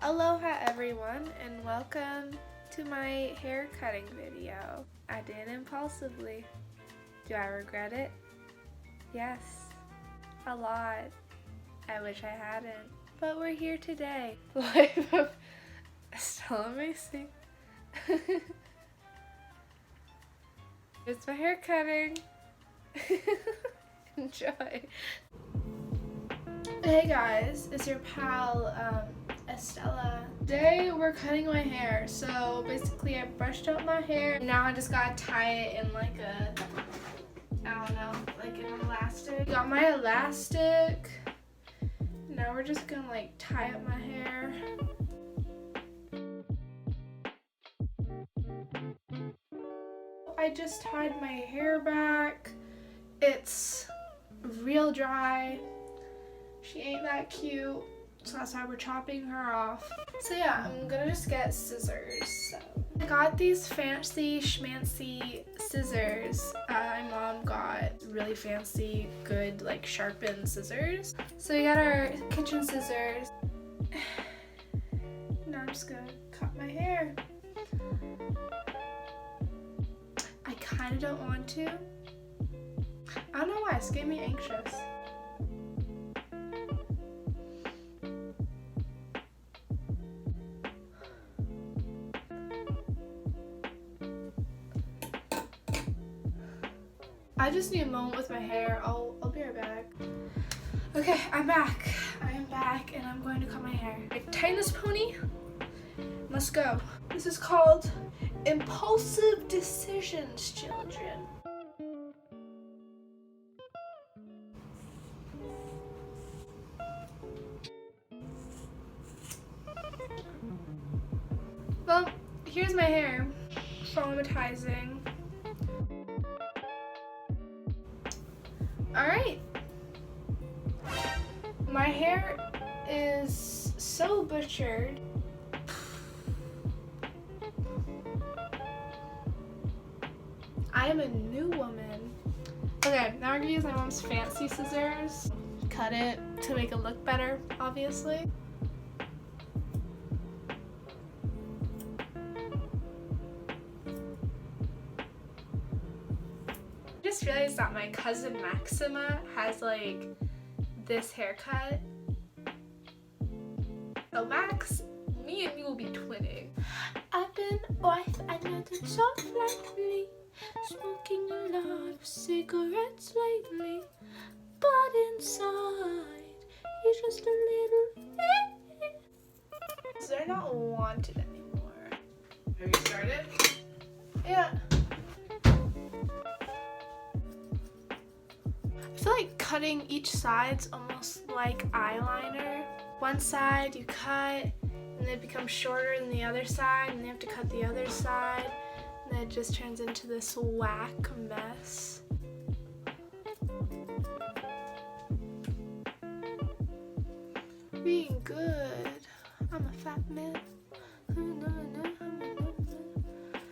Aloha everyone, and welcome to my hair cutting video. I did impulsively. Do I regret it? Yes, a lot. I wish I hadn't. But we're here today. Life of Estella, Maise. It's my hair cutting. Enjoy. Hey guys, it's your pal Estella. Today we're cutting my hair. So basically I brushed out my hair. Now I just gotta tie it in like a, I don't know, like an elastic. Got my elastic. Now we're just gonna like tie up my hair. I just tied my hair back. It's real dry. She ain't that cute, so that's why we're chopping her off. So yeah, I'm gonna just get scissors. So I got these fancy schmancy scissors. My mom got really fancy, good, like sharpened scissors. So we got our kitchen scissors. Now I'm just gonna cut my hair. I kind of don't want to. I don't know why, it's getting me anxious. I just need a moment with my hair. I'll be right back. Okay, I'm back. I am back and I'm going to cut my hair. Tighten this pony. Let's go. This is called impulsive decisions, children. Well, here's my hair. Traumatizing. Alright. My hair is so butchered. I am a new woman. Okay, now we're gonna use my mom's fancy scissors. Cut it to make it look better, obviously. I just realized that my cousin Maxima has like this haircut. So Max, me and you will be twinning. I've been with another soft lately, smoking a lot of cigarettes lately, but inside he's just a little. They're not wanted anymore. Have you started? Yeah. I feel like cutting each side's almost like eyeliner. One side you cut, and then it becomes shorter than the other side, and you have to cut the other side, and then it just turns into this whack mess. Being good. I'm a fat man.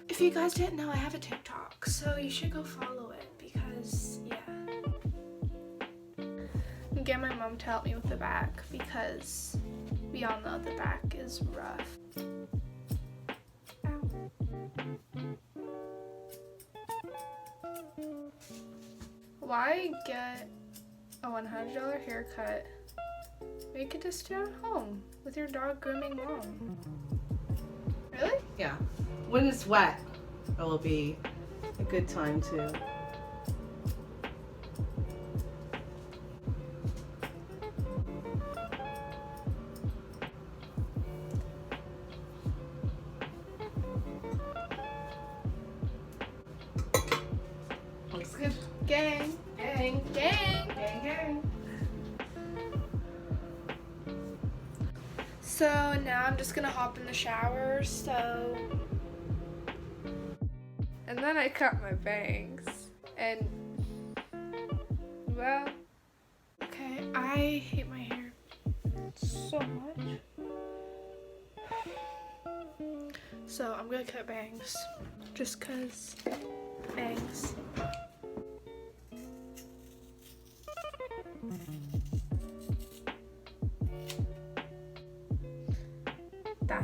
If you guys didn't know, I have a TikTok, so you should go follow it because, yeah. And get my mom to help me with the back because we all know the back is rough. Ow. Why get a $100 haircut? You could just do it at home with your dog grooming mom. Really? Yeah. When it's wet, it will be a good time to. Looks good. Gang, gang, gang. Gang, gang. So now I'm just gonna hop in the shower, and then I cut my bangs, and, well, okay, I hate my hair so much. So I'm gonna cut bangs, just cause bangs.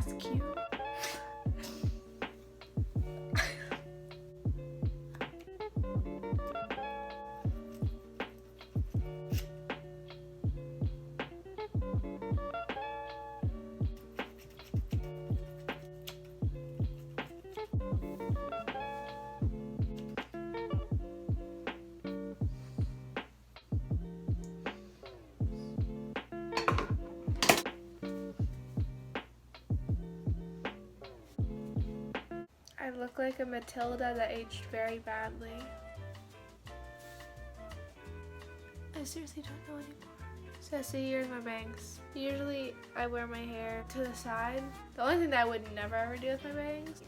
That's cute. I look like a Matilda that aged very badly. I seriously don't know anymore. So see, here's my bangs. Usually I wear my hair to the side. The only thing that I would never ever do with my bangs.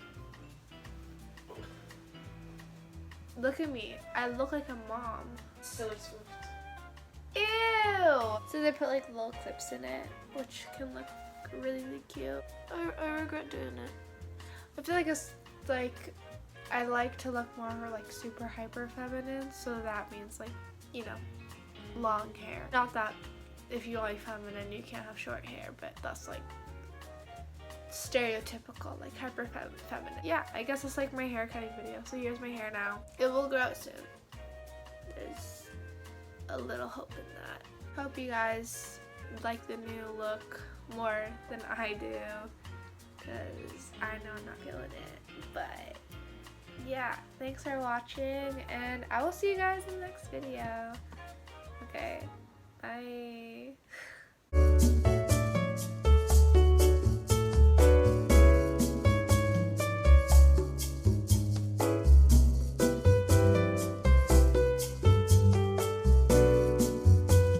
Look at me. I look like a mom. Taylor Swift. Ew! So they put like little clips in it, which can look really, really cute. I regret doing it. I feel like it's like, I like to look more like super hyper feminine, so that means like, you know, long hair. Not that if you only feminine you can't have short hair, but that's like stereotypical, like hyper feminine. Yeah, I guess it's like my hair cutting video. So here's my hair now. It will grow soon. There's a little hope in that. Hope you guys like the new look more than I do, because I know I'm not feeling it. But yeah, thanks for watching, and I will see you guys in the next video.